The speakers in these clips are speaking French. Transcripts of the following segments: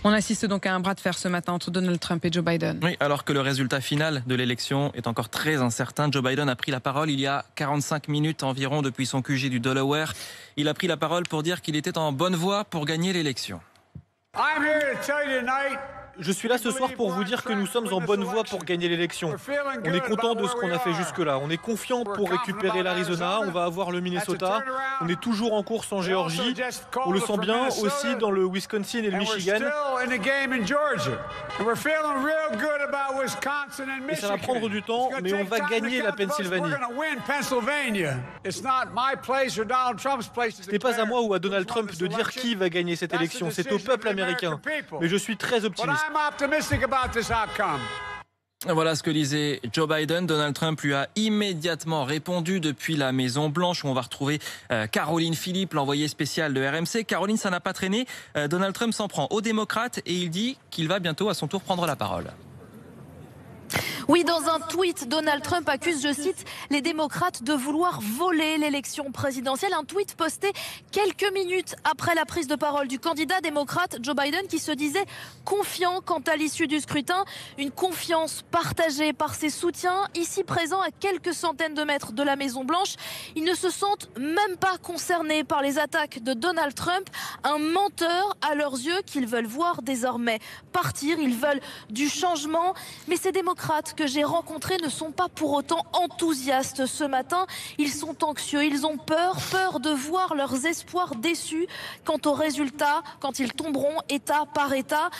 On assiste donc à un bras de fer ce matin entre Donald Trump et Joe Biden. Oui, alors que le résultat final de l'élection est encore très incertain. Joe Biden a pris la parole il y a 45 minutes environ depuis son QG du Delaware. Il a pris la parole pour dire qu'il était en bonne voie pour gagner l'élection. Je suis là ce soir pour vous dire que nous sommes en bonne voie pour gagner l'élection. On est content de ce qu'on a fait jusque-là. On est confiant pour récupérer l'Arizona. On va avoir le Minnesota. On est toujours en course en Géorgie. On le sent bien aussi dans le Wisconsin et le Michigan. Et ça va prendre du temps, mais on va gagner la Pennsylvanie. Ce n'est pas à moi ou à Donald Trump de dire qui va gagner cette élection. C'est au peuple américain. Mais je suis très optimiste. Voilà ce que disait Joe Biden. Donald Trump lui a immédiatement répondu depuis la Maison-Blanche où on va retrouver Caroline Philippe, l'envoyée spéciale de RMC. Caroline, ça n'a pas traîné. Donald Trump s'en prend aux démocrates et il dit qu'il va bientôt à son tour prendre la parole. Oui, dans un tweet, Donald Trump accuse, je cite, les démocrates de vouloir voler l'élection présidentielle. Un tweet posté quelques minutes après la prise de parole du candidat démocrate Joe Biden qui se disait confiant quant à l'issue du scrutin. Une confiance partagée par ses soutiens ici présents à quelques centaines de mètres de la Maison-Blanche. Ils ne se sentent même pas concernés par les attaques de Donald Trump, un menteur à leurs yeux qu'ils veulent voir désormais partir. Ils veulent du changement, mais ces démocrates que j'ai rencontrés ne sont pas pour autant enthousiastes ce matin. Ils sont anxieux, ils ont peur de voir leurs espoirs déçus quant aux résultats, quand ils tomberont État par État,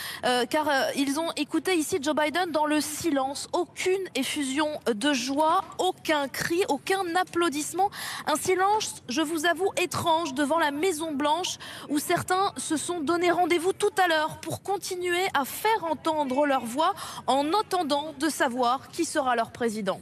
car ils ont écouté ici Joe Biden dans le silence. Aucune effusion de joie, aucun cri, aucun applaudissement. Un silence, je vous avoue, étrange devant la Maison-Blanche où certains se sont donné rendez-vous tout à l'heure pour continuer à faire entendre leur voix en attendant de savoir qui sera leur président.